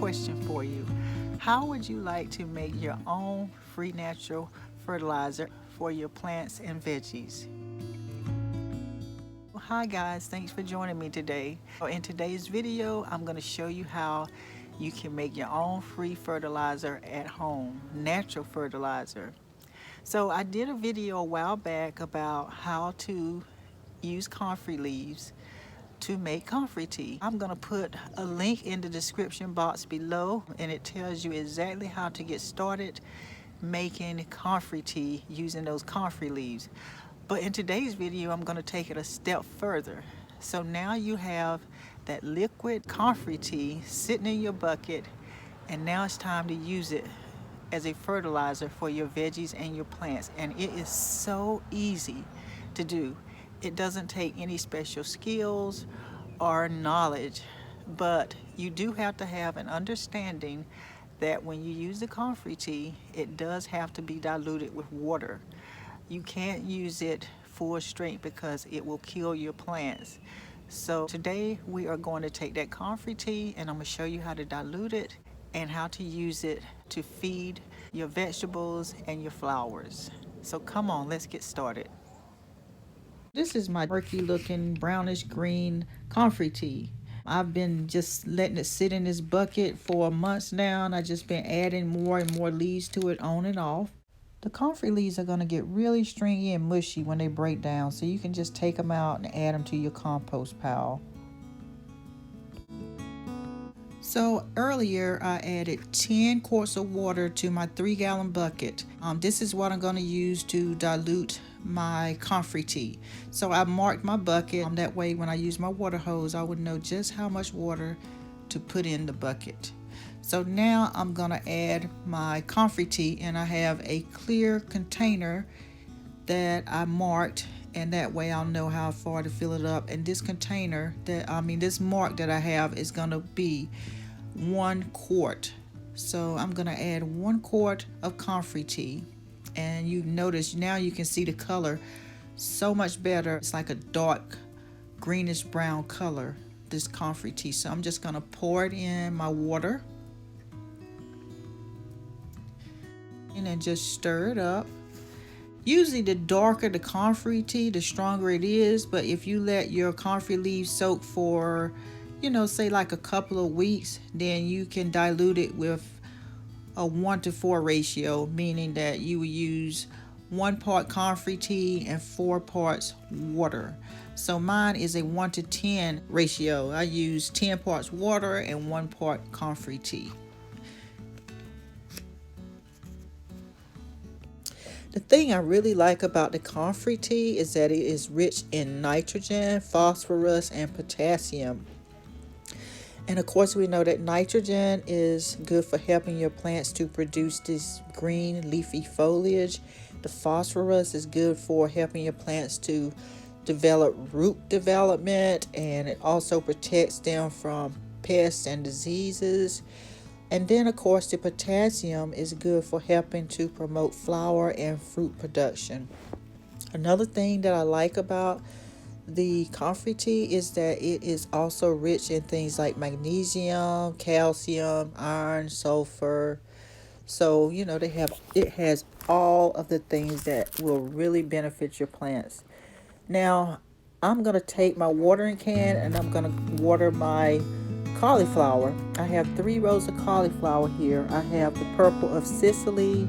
question for you. How would you like to make your own free natural fertilizer for your plants and veggies? Hi guys, thanks for joining me today. In today's video, I'm going to show you how you can make your own free fertilizer at home, natural fertilizer. So I did a video a while back about how to use comfrey leaves to make comfrey tea. I'm going to put a link in the description box below, and it tells you exactly how to get started making comfrey tea using those comfrey leaves. But in today's video, I'm going to take it a step further. So now you have that liquid comfrey tea sitting in your bucket, and now it's time to use it as a fertilizer for your veggies and your plants. And it is so easy to do. It doesn't take any special skills or knowledge, but you do have to have an understanding that when you use the comfrey tea, it does have to be diluted with water. You can't use it full strength because it will kill your plants. So today we are going to take that comfrey tea and I'm going to show you how to dilute it and how to use it to feed your vegetables and your flowers. So come on, let's get started. This is my murky looking brownish green comfrey tea. I've been just letting it sit in this bucket for months now, and I've just been adding more and more leaves to it on and off. The comfrey leaves are going to get really stringy and mushy when they break down, so you can just take them out and add them to your compost pile. So earlier I added 10 quarts of water to my 3-gallon bucket. This is what I'm going to use to dilute my comfrey tea. So I marked my bucket. That way when I use my water hose, I would know just how much water to put in the bucket. So now I'm going to add my comfrey tea, and I have a clear container that I marked, and that way I'll know how far to fill it up. And this container this mark that I have is going to be 1 quart. So I'm going to add 1 quart of comfrey tea, and you notice now you can see the color so much better. It's like a dark greenish brown color, this comfrey tea. So I'm just going to pour it in my water and then just stir it up. Usually the darker the comfrey tea, the stronger it is, but if you let your comfrey leaves soak for, say like a couple of weeks, then you can dilute it with a 1-to-4 ratio, meaning that you will use 1 part comfrey tea and 4 parts water. So mine is a 1-to-10 ratio. I use 10 parts water and 1 part comfrey tea. The thing I really like about the comfrey tea is that it is rich in nitrogen, phosphorus, and potassium. And of course we know that nitrogen is good for helping your plants to produce this green leafy foliage. The phosphorus is good for helping your plants to develop root development, and it also protects them from pests and diseases. And then of course the potassium is good for helping to promote flower and fruit production. Another thing that I like about the comfrey tea is that it is also rich in things like magnesium, calcium, iron, sulfur. So it has all of the things that will really benefit your plants. Now I'm going to take my watering can and I'm going to water my cauliflower. I have 3 rows of cauliflower here. I have the purple of Sicily,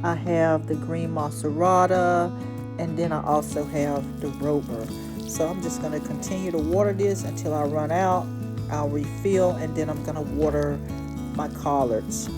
I have the green macerata, and then I also have the rober. So I'm just going to continue to water this until I run out. I'll refill, and then I'm going to water my collards.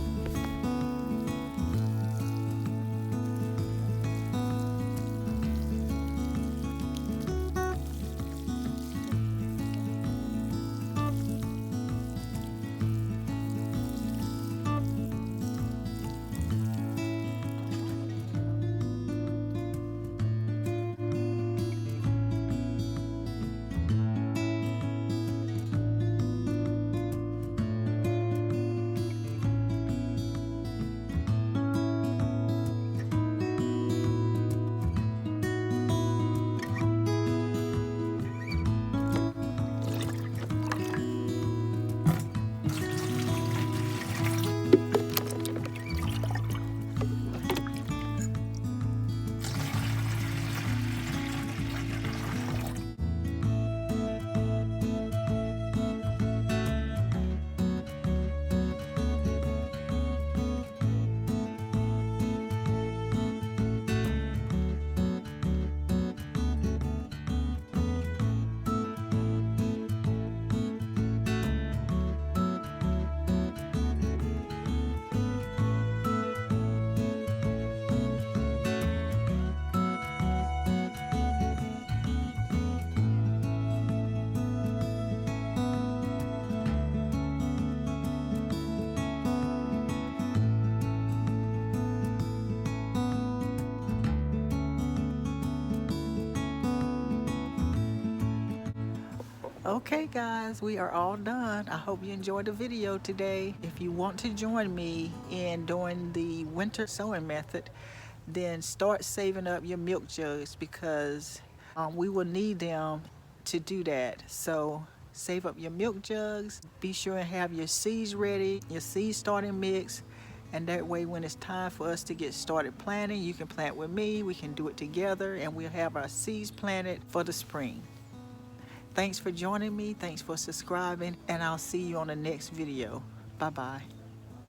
Okay guys, we are all done. I hope you enjoyed the video today. If you want to join me in doing the winter sowing method, then start saving up your milk jugs because we will need them to do that. So save up your milk jugs. Be sure and have your seeds ready, your seed starting mix. And that way when it's time for us to get started planting, you can plant with me, we can do it together, and we'll have our seeds planted for the spring. Thanks for joining me, thanks for subscribing, and I'll see you on the next video. Bye-bye.